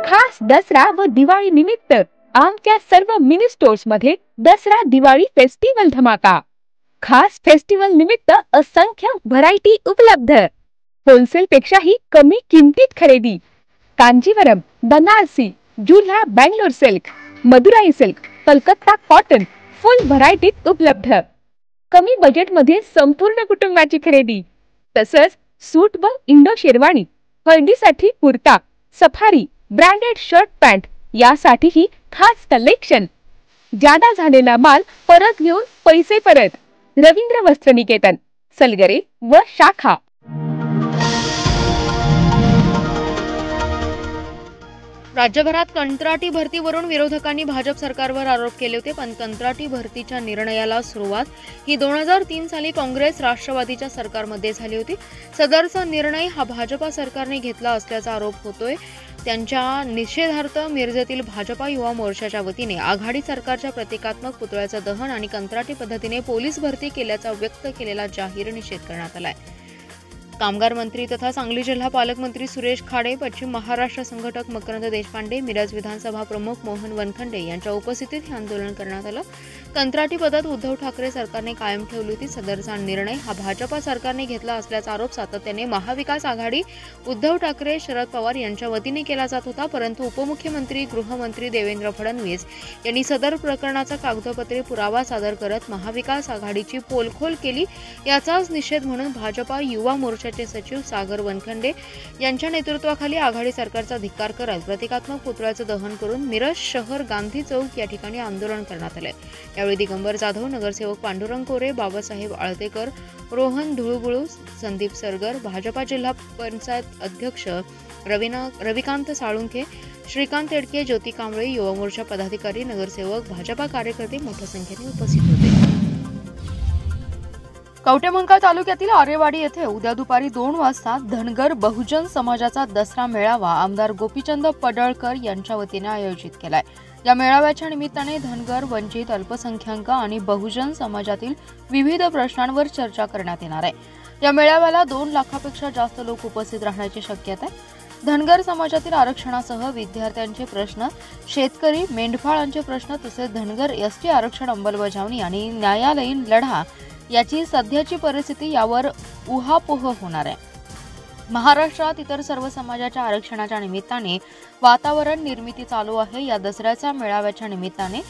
खास दसरा व दिवाळी निमित्त आमच्या सर्व मिनी स्टोर्स मध्ये दसरा दिवाळी फेस्टिवल धमाका। खास फेस्टिवल निमित्त असंख्य व्हरायटी उपलब्ध। होलसेल पेक्षाही कमी किमतीत खरेदी। कांजीवरम, बनारसी, जुल्हा Bangalore silk, Madurai silk, Calcutta cotton full व्हरायटीत उपलब्ध। कमी बजेट मध्ये संपूर्ण कुटुंबाची खरेदी। तसंच सूट व इंडो शेरवानी, हळदीसाठी kurta, safari, branded shirt pant यासाठीही खास कलेक्शन। जादा झालेला माल परत घेऊन पैसे परत। रवींद्र वस्त्र निकेतन, सलगरे व शाखा। राज्यभरात कंत्राटी भरतीवरून विरोधकांनी भाजप सरकारवर आरोप केले होते, पण कंत्राटी भरतीच्या निर्णयाला सुरुवात ही 2003 साली काँग्रेस राष्ट्रवादीच्या सरकारमध्ये झाली होती। सदरचा निर्णय हा भाजपा सरकारने घेतला असल्याचा आरोप होतोय। त्यांच्या निषेधार्थ मिरजेतील भाजपा युवा मोर्चाच्या वतीने आघाडी सरकारच्या प्रतिकात्मक पुतळ्याचं दहन आणि कंत्राटी पद्धतीने पोलीस भरती केल्याचा व्यक्त केलेला जाहीर निषेध करण्यात आलाय। कामगार मंत्री तथा सांगली जिल्हा पालकमंत्री सुरेश खाडे, पश्चिम महाराष्ट्र संघटक मकरंद देशपांडे, मिरज विधानसभा प्रमुख मोहन वनखंडे यांच्या उपस्थितीत हे आंदोलन करण्यात आलं। कंत्राटी पद्धत उद्धव ठाकरे सरकारने कायम ठेवली होती। सदरचा निर्णय हा भाजपा सरकारने घेतला असल्याचा आरोप सातत्याने महाविकास आघाडी उद्धव ठाकरे, शरद पवार यांच्या वतीने केला जात होता, परंतु उपमुख्यमंत्री गृहमंत्री देवेंद्र फडणवीस यांनी सदर प्रकरणाचा कागदोपत्री पुरावा सादर करत महाविकास आघाडीची पोलखोल केली। याचाच निषेध म्हणून भाजपा युवा मोर्चाचे सचिव सागर वनखंडे यांच्या नेतृत्वाखाली आघाडी सरकारचा धिक्कार करत प्रतिकात्मक पुतळ्याचं दहन करून मिरज शहर गांधी चौक या ठिकाणी आंदोलन करण्यात आले। यावेळी दिगंबर जाधव, नगरसेवक पांडुरंग कोरे, बाबासाहेब आळतेकर, रोहन धुळुबुळू, संदीप सरगर, भाजपा जिल्हा पंचायत अध्यक्ष रविकांत साळुंखे, श्रीकांत तेडके, ज्योती कांबळे, युवा मोर्चा पदाधिकारी, नगरसेवक, भाजपा कार्यकर्ते मोठ्या संख्येने उपस्थित होते। कवठेमंकाळ तालुक्यातील आरेवाडी येथे उद्या दुपारी 2 वाजता धनगर बहुजन समाजाचा दसरा मेळावा आमदार गोपीचंद पडळकर यांच्या वतीने आयोजित केलाय। या मेळाव्याच्या निमित्ताने धनगर, वंचित, अल्पसंख्याक आणि बहुजन समाजातील विविध प्रश्नांवर चर्चा करण्यात येणार आहे। या मेळाव्याला 2 लाखापेक्षा जास्त लोक उपस्थित राहण्याची शक्यता आहे। धनगर समाजातील आरक्षणासह विद्यार्थ्यांचे प्रश्न, शेतकरी, मेंढपाळांचे प्रश्न तसेच धनगर एसटी आरक्षण अंमलबजावणी आणि न्यायालयीन लढा याची सध्याची परिस्थिती यावर उहापोह होणार आहे। महाराष्ट्रात इतर सर्व समाजाच्या आरक्षणाच्या निमित्ताने वातावरण निर्मिती चालू आहे। या दसऱ्याच्या मेळाव्याच्या निमित्ताने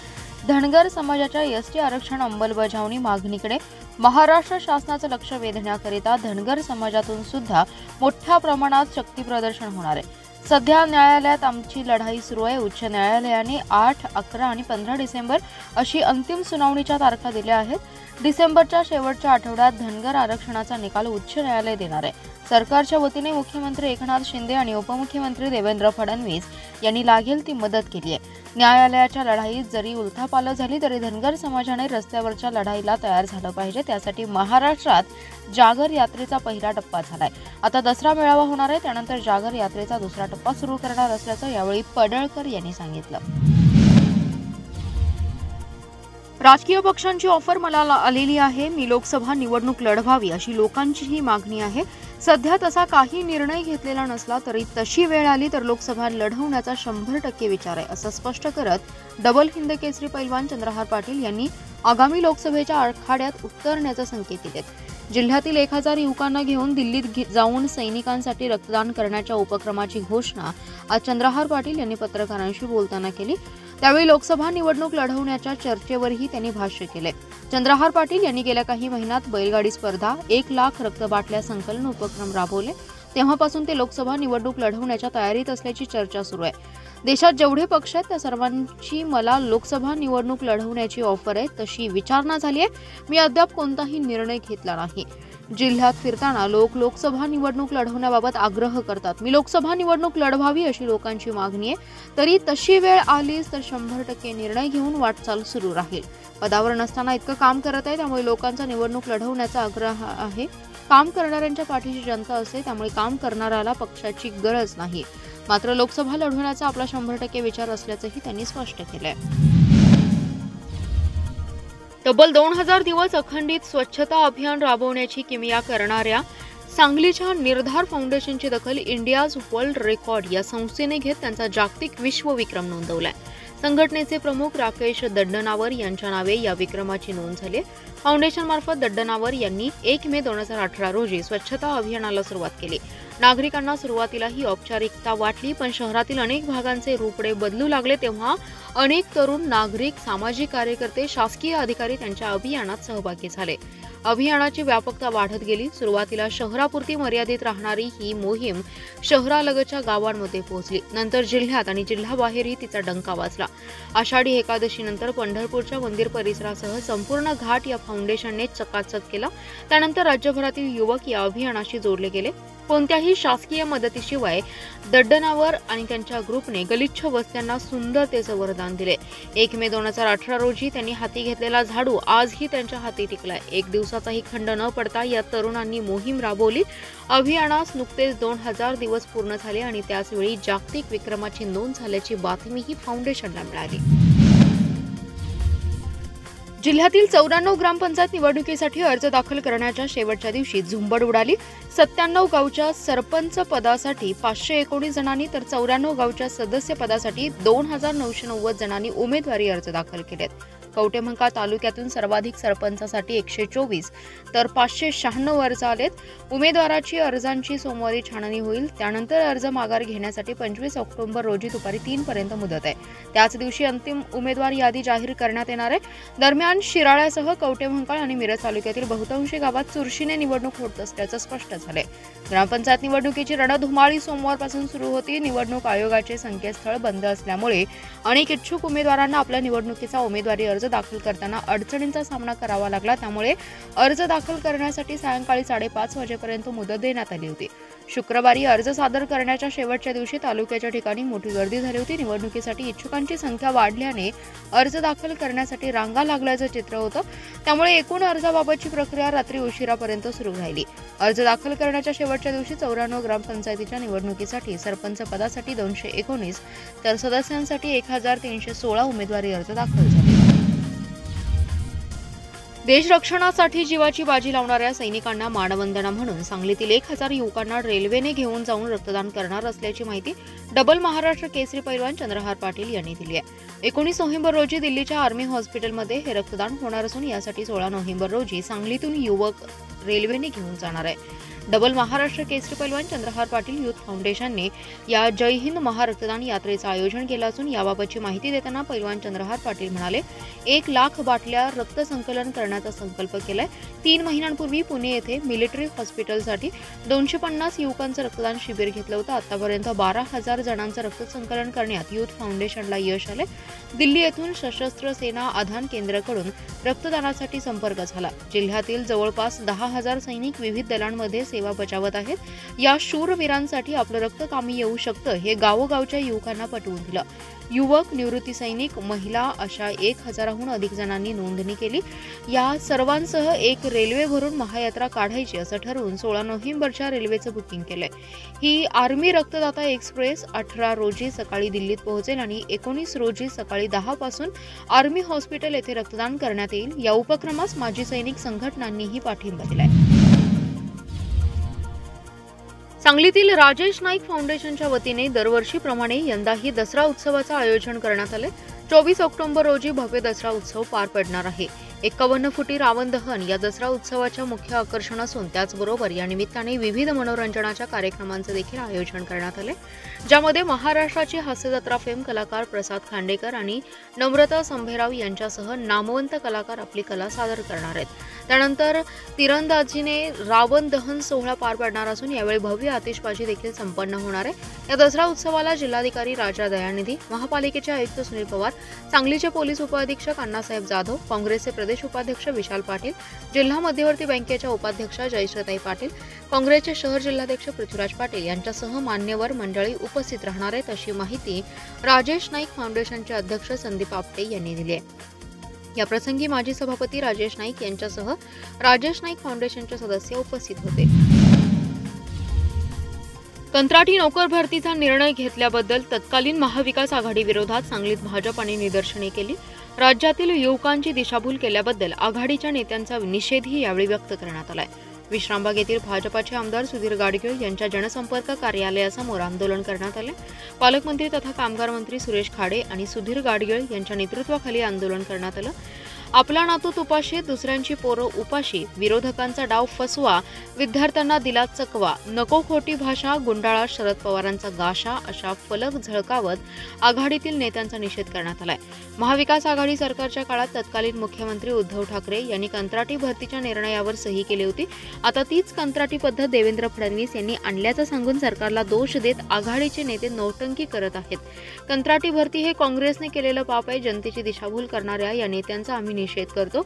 धनगर समाजाच्या एसटी आरक्षण अंमलबजावणी मागणीकडे महाराष्ट्र शासनाचं लक्ष वेधण्याकरिता धनगर समाजातून सुद्धा मोठ्या प्रमाणात शक्ती प्रदर्शन होणार आहे। सध्या न्यायालयात आमची लढाई सुरू आहे। उच्च न्यायालयाने 8, 11 आणि 15 डिसेंबर अशी अंतिम सुनावणीच्या तारखा दिल्या आहेत। डिसेंबरच्या शेवटच्या आठवड्यात धनगर आरक्षणाचा निकाल उच्च न्यायालय देणार आहे। सरकारच्या वतीने मुख्यमंत्री एकनाथ शिंदे आणि उपमुख्यमंत्री देवेंद्र फडणवीस यांनी लागेल ती मदत केली आहे। न्यायालयाच्या लढाईत जरी उलथापालथ झाली तरी धनगर समाजाने रस्त्यावरच्या लढाईला तयार झालं पाहिजे। त्यासाठी महाराष्ट्रात जागर यात्रेचा पहिला टप्पा झालाय। आता दसरा मेळावा होणार आहे, त्यानंतर जागर यात्रेचा दुसरा टप्पा सुरू करणार असल्याचं यावेळी पडळकर यांनी सांगितलं। राजकीय पक्षांची ऑफर मला आलेली आहे। मी लोकसभा निवडणूक लढवावी अशी लोकांचीही मागणी आहे। सध्या तसा काही निर्णय घेतलेला नसला तरी तशी वेळ आली तर लोकसभा लढवण्याचा 100% विचार आहे, असं स्पष्ट करत डबल हिंद केसरी पैलवान चंद्रहार पाटील यांनी आगामी लोकसभेच्या आखाड्यात उतरण्याचे संकेत दिलेत। जिल्ह्यातील 1000 युवकांना घेऊन दिल्लीत जाऊन सैनिकांसाठी रक्तदान करण्याच्या उपक्रमाची घोषणा आज चंद्रहार पाटील यांनी पत्रकारांशी बोलताना केली। त्यावेळी लोकसभा निवडणूक लढवण्याच्या चर्चेवरही त्यांनी भाष्य केले। चंद्रहार पाटील यांनी गेल्या काही महिन्यात बैलगाडी स्पर्धा, 1 लाख रक्तबाटल्या संकलन उपक्रम राबवले। तेव्हापासून ते लोकसभा निवडणूक लढवण्याच्या तयारीत असल्याची चर्चा सुरू आहे। देशात जेवढे पक्ष आहेत त्या सर्वांची मला लोकसभा निवडणूक लढवण्याची ऑफर आहे, तशी विचारणा झाली आहे। मी अद्याप कोणताही निर्णय घेतला नाही। जिल्ह्यात फिरताना लोक लोकसभा निवडणूक लढवण्याबाबत आग्रह करतात। मी लोकसभा निवडणूक लढवावी अशी लोकांची मागणी आहे। तरी तशी वेळ आलीच तर 100% निर्णय घेऊन वाटचाल सुरू राहील। पदावर नसताना इतकं काम करत आहे, त्यामुळे लोकांचा निवडणूक लढवण्याचा आग्रह आहे। काम करणाऱ्यांच्या पाठीशी जनता असते, त्यामुळे काम करणाऱ्याला पक्षाची गरज नाही। मात्र लोकसभा लढवण्याचा आपला 100% विचार असल्याचंही त्यांनी स्पष्ट केलंय। तब्बल 2000 दिवस अखंडित स्वच्छता अभियान राबवण्याची किमया करणाऱ्या सांगलीच्या निर्धार फाउंडेशनची दखल इंडियाज वर्ल्ड रेकॉर्ड या संस्थेने घेत त्यांचा जागतिक विश्वविक्रम नोंदवलाय. संघटनेचे प्रमुख राकेश दड्डनावर यांच्या नावे या विक्रमाची नोंद झाली. फाउंडेशनमार्फत दड्डनावर यांनी 1 मे 2018 रोजी स्वच्छता अभियानाला सुरुवात केली. नागरिकांना सुरुवातीला ही औपचारिकता वाटली, पण शहरातील अनेक भागांचे रूपडे बदलू लागले तेव्हा अनेक तरुण नागरिक, सामाजिक कार्यकर्ते, शासकीय अधिकारी त्यांच्या अभियानात सहभागी झाले. अभियानाची व्यापकता वाढत गेली. सुरुवातीला शहरापुरती मर्यादित राहणारी ही मोहीम शहरालगतच्या गावांमध्ये पोहोचली. नंतर जिल्ह्यात आणि जिल्ह्याबाहेरही तिचा डंका वाजला. आषाढी एकादशीनंतर पंढरपूरच्या मंदिर परिसरासह संपूर्ण घाट या फाउंडेशनने चकाचक केला. त्यानंतर राज्यभरातील युवक या अभियानाशी जोडले गेले. कोणत्याही शासकीय मदतीशिवाय दड्डनावर आणि त्यांच्या ग्रुपने गलिच्छ वस्त्यांना सुंदरतेचं वरदान दिले. 1 मे 2018 रोजी त्यांनी हाती घेतलेला झाडू आजही त्यांच्या हाती टिकलाय. 1 दिवसाचाही खंड न पडता या तरुणांनी मोहीम राबवली. अभियानास नुकतेच 2000 दिवस पूर्ण झाले आणि त्याचवेळी जागतिक विक्रमाची नोंद झाल्याची बातमीही फाउंडेशनला मिळाली. जिल्ह्यातील 94 ग्रामपंचायत निवडणुकीसाठी अर्ज दाखल करण्याच्या शेवटच्या दिवशी झुंबड उडाली. 97 गावच्या सरपंच पदासाठी 519 जणांनी तर 94 गावच्या सदस्य पदासाठी 2990 जणांनी उमेदवारी अर्ज दाखल केलेत. कवटेमंकाळ तालुक्यातून सर्वाधिक सरपंचासाठी 124 तर 596 अर्ज आलेत. उमेदवाराची अर्जांची सोमवारी छाननी होईल. त्यानंतर अर्ज माघार घेण्यासाठी 25 ऑक्टोबर रोजी दुपारी 3 पर्यंत मुदत आहे. त्याच दिवशी अंतिम उमेदवार यादी जाहीर करण्यात येणार आहे. दरम्यान शिराळ्यासह कवटेमंकाळ आणि मिरज तालुक्यातील बहुतांशी गावात चुरशीने निवडणूक होत असल्याचं स्पष्ट झालंय. ग्रामपंचायत निवडणुकीची रणधुमाळी सोमवारपासून सुरू होती. निवडणूक आयोगाचे संकेतस्थळ बंद असल्यामुळे अनेक इच्छुक उमेदवारांना आपल्या निवडणुकीचा उमेदवारी अर्ज दाखल करताना अडचणींचा सामना करावा लागला. त्यामुळे अर्ज दाखल करण्यासाठी सायंकाळी 5:30 वाजेपर्यंत मुदत देण्यात आली होती. शुक्रवारी अर्ज सादर करण्याच्या शेवटच्या दिवशी तालुक्याच्या ठिकाणी मोठी गर्दी झाली होती. निवडणुकीसाठी इच्छुकांची संख्या वाढल्याने अर्ज दाखल करण्यासाठी रांगा लागल्याचं चित्र होतं. त्यामुळे एकूण अर्जाबाबतची प्रक्रिया रात्री उशिरापर्यंत सुरू राहिली. अर्ज दाखल करण्याच्या शेवटच्या दिवशी 94 ग्रामपंचायतीच्या निवडणुकीसाठी सरपंच पदासाठी 219 तर सदस्यांसाठी 1316 उमेदवारी अर्ज दाखल झाले. देश रक्षणासाठी जीवाची बाजी लावणाऱ्या सैनिकांना मानवंदना म्हणून सांगलीतील 1000 युवकांना रेल्वेने घेऊन जाऊन रक्तदान करणार असल्याची माहिती डबल महाराष्ट्र केसरी पैलवान चंद्रहार पाटील यांनी दिली आहे. 19 नोव्हेंबर रोजी दिल्लीच्या आर्मी हॉस्पिटलमध्ये हे रक्तदान होणार असून यासाठी 16 नोव्हेंबर रोजी सांगलीतून युवक रेल्वेने घेऊन जाणार आहे. डबल महाराष्ट्र केसरी पैलवान चंद्रहार पाटील युथ फाउंडेशनने या जय हिंद महारक्तदान यात्रेचं आयोजन केलं असून याबाबतची माहिती देताना पैलवान चंद्रहार पाटील म्हणाले, 1 लाख बाटल्या रक्त संकलन करण्याचा संकल्प केलाय. 3 महिन्यांपूर्वी पुणे येथे मिलिटरी हॉस्पिटलसाठी 250 युवकांचं रक्तदान शिबिर घेतलं होतं. आतापर्यंत 12,000 जणांचं रक्त संकलन करण्यात युथ फाउंडेशनला यश आले. दिल्ली येथून सशस्त्र सेना आधान केंद्राकडून रक्तदानासाठी संपर्क झाला. जिल्ह्यातील जवळपास 10,000 सैनिक विविध दलांमध्ये सेवा बजावत आहेत. या शूरवीरांसाठी आपलं रक्त कामी येऊ शकतं हे गावोगावच्या युवकांना पटवून दिलं. युवक, निवृत्ती सैनिक, महिला अशा 1000हून अधिक जणांनी नोंदणी केली. या सर्वांसह एक रेल्वे भरून महायात्रा काढायची असं ठरवून 16 नोव्हेंबरच्या रेल्वेचं बुकिंग केलंय. ही आर्मी रक्तदाता एक्सप्रेस 18 रोजी सकाळी दिल्लीत पोहोचेल आणि 19 रोजी सकाळी 10 पासून आर्मी हॉस्पिटल येथे रक्तदान करण्यात येईल. या उपक्रमास माजी सैनिक संघटनांनीही पाठिंबा दिलाय. सांगलीतील राजेश नाईक फाउंडेशनच्या वतीने दरवर्षीप्रमाणे यंदाही दसरा उत्सवाचं आयोजन करण्यात आले. 24 ऑक्टोबर रोजी भव्य दसरा उत्सव पार पडणार आहे. 51 फुटी रावण दहन या दसरा उत्सवाच्या मुख्य आकर्षण असून त्याचबरोबर या निमित्ताने विविध मनोरंजनाच्या कार्यक्रमांचे देखील आयोजन करण्यात आले, ज्यामध्ये महाराष्ट्राचे हास्यजत्रा फेम कलाकार प्रसाद खांडेकर आणि नम्रता संभेराव यांच्यासह नामवंत कलाकार आपली कला सादर करणार आहेत. त्यानंतर तिरंदाजीने रावण दहन सोहळा पार पडणार असून यावेळी भव्य आतिषबाजी देखील संपन्न होणार आहे. या दसरा उत्सवाला जिल्हाधिकारी राजा दयानिधी, महापालिकेचे आयुक्त सुनील पवार, सांगलीचे पोलीस उपअधीक्षक अण्णासाहेब जाधव, काँग्रेसचे प्रदेश उपाध्यक्ष विशाल पाटील, जिल्हा मध्यवर्ती बँकेच्या उपाध्यक्षा जयश्रीताई पाटील, काँग्रेसचे शहर जिल्हाध्यक्ष पृथ्वीराज पाटील यांच्यासह मान्यवर मंडळी उपस्थित राहणार आहेत अशी माहिती राजेश नाईक फाउंडेशनचे अध्यक्ष संदीप आपटे यांनी दिली आहे. या प्रसंगी माजी सभापती राजेश नाईक यांच्यासह राजेश नाईक फाउंडेशनचे सदस्य उपस्थित होते. कंत्राटी नोकर भरतीचा निर्णय घेतल्याबद्दल तत्कालीन महाविकास आघाडी विरोधात सांगलीत भाजपाने निदर्शने केली. राज्यातील युवकांची दिशाभूल केल्याबद्दल आघाडीच्या नेत्यांचा निषेधही यावेळी व्यक्त करण्यात आलाय. विश्रामबाग येथील भाजपाचे आमदार सुधीर गाडगीळ यांच्या जनसंपर्क कार्यालयासमोर आंदोलन करण्यात आले। पालकमंत्री तथा कामगार मंत्री सुरेश खाडे आणि सुधीर गाडगीळ यांच्या नेतृत्वाखाली आंदोलन करण्यात आलं। आपला नातू तुपाशी, दुसऱ्यांची पोरं उपाशी, विरोधकांचा डाव फसवा, विद्यार्थ्यांना दिला चकवा, नको खोटी भाषा, गुंडाळा, शरद पवारांचा गाशा अशा फलक झळकावत आघाडीतील नेत्यांचा निषेध करण्यात आलाय। महाविकास आघाडी सरकारच्या काळात तत्कालीन मुख्यमंत्री उद्धव ठाकरे यांनी कंत्राटी भरतीच्या निर्णयावर सही केली होती। आता तीच कंत्राटी पद्धत देवेंद्र फडणवीस यांनी आणल्याचं सांगून सरकारला दोष देत आघाडीचे नेते नौटंकी करत आहेत। कंत्राटी भरती हे काँग्रेसने केलेलं पाप आहे। जनतेची दिशाभूल करणाऱ्या या नेत्यांचा आम्ही निषेध करतो।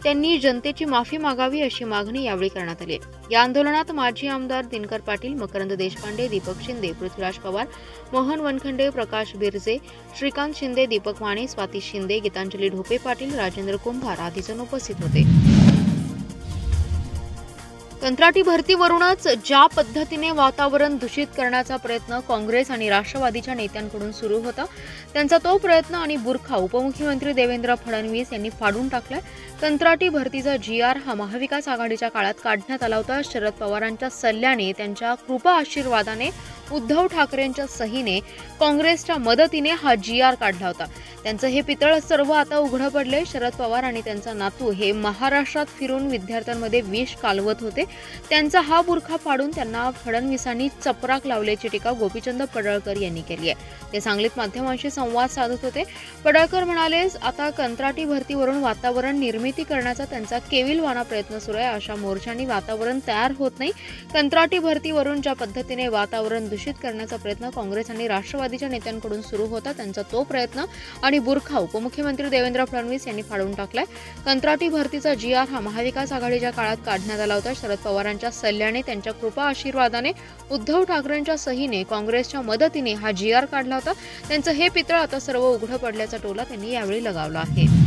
त्यांनी जनतेची माफी मागावी अशी मागणी यावेळी करण्यात आली। या आंदोलनात माजी आमदार दिनकर पाटील, मकरंद देशपांडे, दीपक शिंदे, पृथ्वीराज पवार, मोहन वनखंडे, प्रकाश बिरजे, श्रीकांत शिंदे, दीपक माने, स्वाती शिंदे, गीतांजली ढोपे पाटील, राजेंद्र कुंभार आदी जण उपस्थित होते। कंत्राटी भरतीवरूनच ज्या पद्धतीने वातावरण दूषित करण्याचा प्रयत्न काँग्रेस आणि राष्ट्रवादीच्या नेत्यांकडून सुरू होता, त्यांचा तो प्रयत्न आणि बुरखा उपमुख्यमंत्री देवेंद्र फडणवीस यांनी फाडून टाकलाय। कंत्राटी भरतीचा GR हा महाविकास आघाडीच्या काळात काढण्यात आला होता। शरद पवारांच्या सल्ल्याने, त्यांच्या कृपा आशीर्वादाने, उद्धव ठाकरेंच्या सहीने, काँग्रेसच्या मदतीने हा GR काढला होता। त्यांचं हे पितळ सर्व आता उघडं पडले। शरद पवार आणि त्यांचा नातू हे महाराष्ट्रात फिरून विद्यार्थ्यांमध्ये विष कालवत होते। त्यांचा हा बुरखा फाडून त्यांना फडणवीसांनी चपराक लावल्याची टीका गोपीचंद पडळकर यांनी केली आहे। ते सांगलीत माध्यमांशी संवाद साधत होते। पडळकर म्हणाले, आता कंत्राटी भरतीवरून वातावरण निर्मिती करण्याचा त्यांचा केविलवाणा प्रयत्न सुरू आहे। अशा मोर्चांनी वातावरण तयार होत नाही। कंत्राटी भरतीवरून ज्या पद्धतीने वातावरण दूषित करण्याचा प्रयत्न काँग्रेस आणि राष्ट्रवादीच्या नेत्यांकडून सुरू होता, त्यांचा तो प्रयत्न आणि बुरखा उपमुख्यमंत्री देवेंद्र फडणवीस यांनी फाडून टाकलाय। कंत्राटी भरतीचा GR हा महाविकास आघाडीच्या काळात काढण्यात आला होता। शरद पवारांच्या सल्ल्याने, त्यांच्या कृपा आशीर्वादाने, उद्धव ठाकरेंच्या सहीने, काँग्रेसच्या मदतीने हा GR काढला होता। त्यांचं हे पितळ आता सर्व उघडं पडल्याचा टोला त्यांनी यावेळी लगावला आहे।